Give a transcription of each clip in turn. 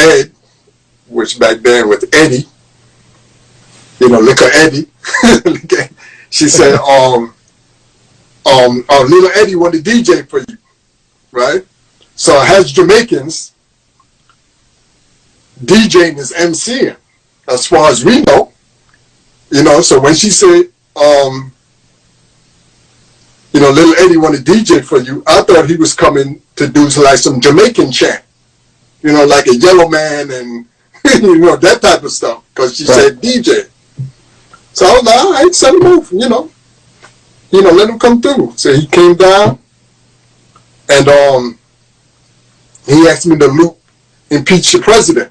Ed, which back then was Eddie, Liquor Eddie. She said, little Eddie wanted to DJ for you, right? So it has Jamaicans DJing is MCing, as far as we know. So when she said, little Eddie wanted to DJ for you, I thought he was coming to do like some Jamaican chant, like a Yellow Man and, that type of stuff, because she said DJ. So I was like, all right, send him over, let him come through. So he came down, and he asked me to loop Impeach the President.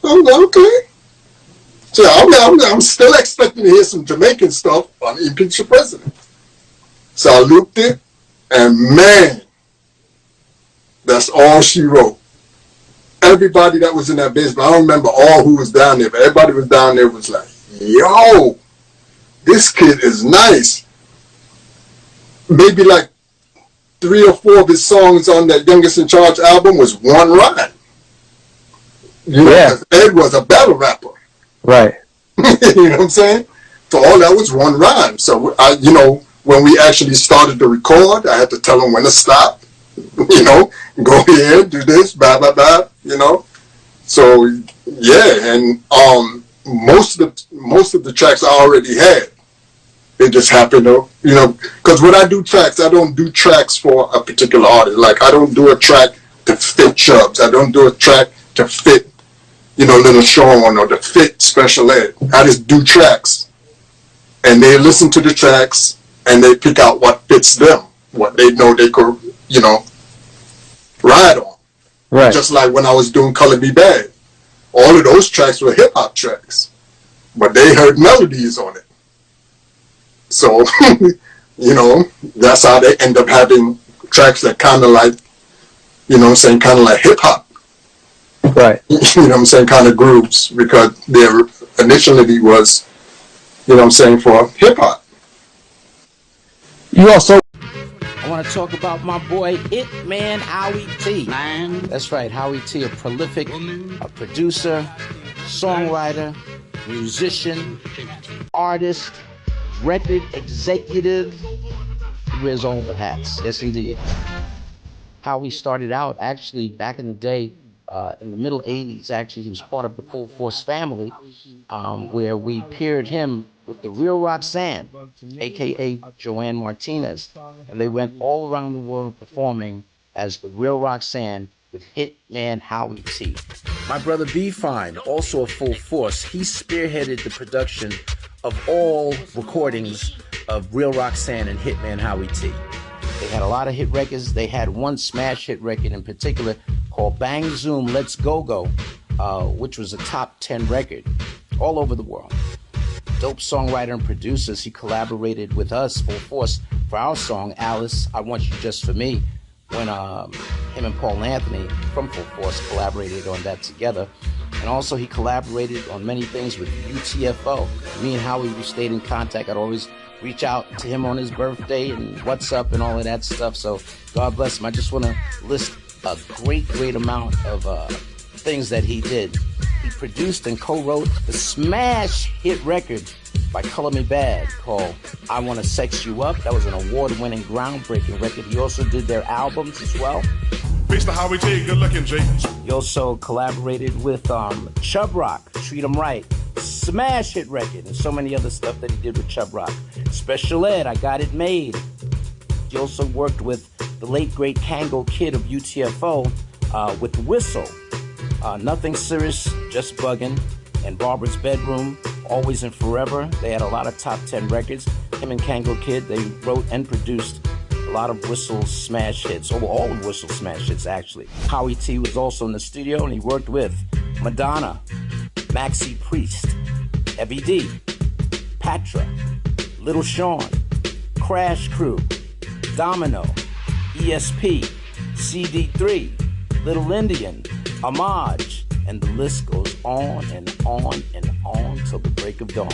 I was like, okay. So I'm still expecting to hear some Jamaican stuff on Impeach the President. So I looped it, and man, that's all she wrote. Everybody that was in that basement, I don't remember all who was down there, but everybody was down there was like, yo, this kid is nice. Maybe like 3 or 4 of his songs on that Youngest in Charge album was one rhyme. Ed was a battle rapper. Right. You know what I'm saying? So all that was one rhyme. So, when we actually started to record, I had to tell him when to stop. Go here, do this, blah, blah, blah, So, yeah, and most of the tracks I already had. It just happened to, because when I do tracks, I don't do tracks for a particular artist. Like, I don't do a track to fit Chubbs. I don't do a track to fit, Little Sean or to fit Special Ed. I just do tracks. And they listen to the tracks and they pick out what fits them, what they know they could, ride on. Right. Just like when I was doing Color Me Bad. All of those tracks were hip-hop tracks. But they heard melodies on it. So, that's how they end up having tracks that kind of like, kind of like hip-hop. Right. Kind of grooves, because their initially was, for hip-hop. You also... I want to talk about my boy Hitman Howie Tee. That's right, Howie Tee, a prolific producer, songwriter, musician, artist, record executive. He wears all the hats. Yes, indeed. Howie started out actually back in the day, in the middle 80s. Actually, he was part of the Full Force family, where we paired him with the Real Roxanne, aka Joanne Martinez, and they went all around the world performing as the Real Roxanne with Hitman Howie Tee. My brother B Fine, also a Full Force, he spearheaded the production of all recordings of Real Roxanne and Hitman Howie Tee. They had a lot of hit records. They had one smash hit record in particular called Bang Zoom Let's Go Go, which was a top 10 record all over the world. Dope songwriter and producers. He collaborated with us, Full Force, for our song Alice, I Want You Just For Me, when him and Paul Anthony from Full Force collaborated on that together. And also he collaborated on many things with U.T.F.O. Me and Howie, we stayed in contact. I'd always reach out to him on his birthday and what's up and all of that stuff. So God bless him. I just want to list a great amount of things that he did. He produced and co-wrote the smash hit record by Color Me Bad called I Wanna Sex You Up. That was an award-winning, groundbreaking record. He also did their albums as well. Mr. Howie Tee, good looking, Jake. He also collaborated with Chubb Rock, Treat 'Em Right, smash hit record, and so many other stuff that he did with Chubb Rock. Special Ed, I Got It Made. He also worked with the late great Kango Kid of U.T.F.O. With Whistle, Nothing Serious, Just Buggin', and Barbara's Bedroom, Always and Forever. They had a lot of top 10 records. Him and Kango Kid, they wrote and produced a lot of Whistle smash hits, or all of Whistle smash hits actually. Howie Tee was also in the studio and he worked with Madonna, Maxi Priest, Heavy D, Patra, Little Sean, Crash Crew, Domino, ESP, CD3, Little Indian, Homage, and the list goes on and on and on till the break of dawn.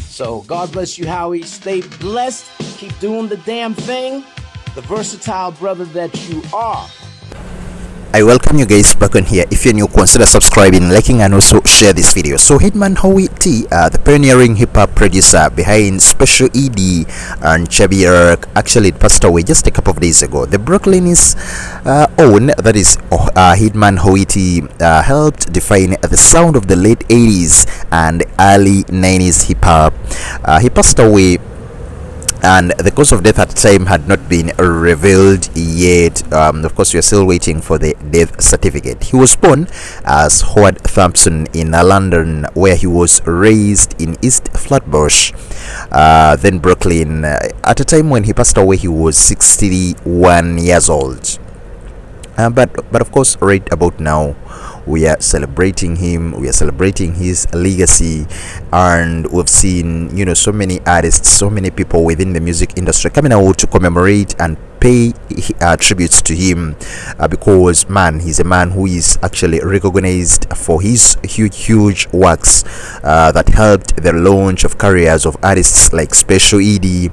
So God bless you, Howie. Stay blessed. Keep doing the damn thing. The versatile brother that you are. I welcome you guys back on here. If you're new, consider subscribing, liking, and also share this video. So Hitman Howie Tee, the pioneering hip-hop producer behind Special ED and Chubb Rock, actually passed away just a couple of days ago. The Brooklyn's own, that is Hitman Howie Tee, helped define the sound of the late 80s and early 90s hip-hop. He passed away, and the cause of death at the time had not been revealed yet. Of course, we are still waiting for the death certificate. He was born as Howard Thompson in London, where he was raised in East Flatbush, then Brooklyn. At the time when he passed away, he was 61 years old. But of course, right about now, we are celebrating him, we are celebrating his legacy, and we've seen, so many artists, so many people within the music industry coming out to commemorate and pay tributes to him, because man, he's a man who is actually recognized for his huge works that helped the launch of careers of artists like Special ED,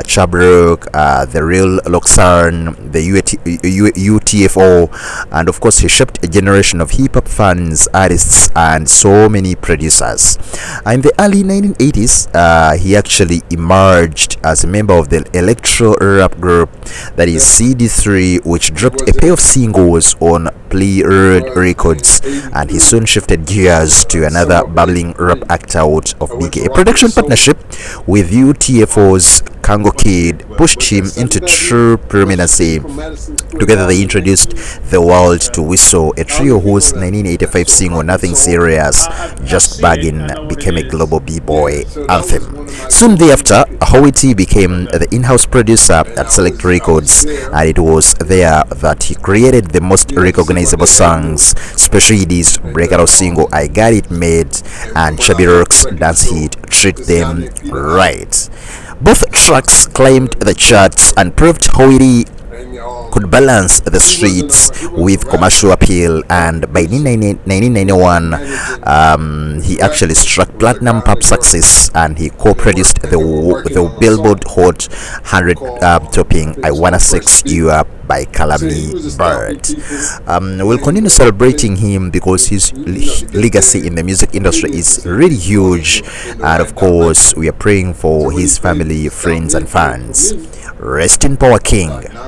Chubb Rock, the Real Roxanne, the U.T.F.O, and of course he shaped a generation of hip-hop fans, artists, and so many producers. In the early 1980s, he actually emerged as a member of the electro-rap group, that is CDIII, which dropped a pair of singles on Prelude Records, and he soon shifted gears to another bubbling rap act out of BK. A production partnership with U.T.F.O's Kango Kid pushed him into true prominency. Together they introduced the world to Whistle, a trio whose 1985 single Nothing Serious, Just Baggin' became a global b-boy anthem. Soon thereafter, Howie Tee became the in-house producer at Select Records, and it was there that he created the most recognizable songs, Special ED's breakout single I Got It Made and Chubb Rock's dance hit Treat Them Right. Both tracks climbed the charts and proved Howie Tee could balance the streets with commercial appeal, and by 1991 he actually struck platinum pop success, and he co-produced the Billboard Hot 100 topping I Wanna Sex You Up by Calamy Bird. We'll continue celebrating him because his legacy in the music industry is really huge, and of course we are praying for his family, friends, and fans. Rest in power, King.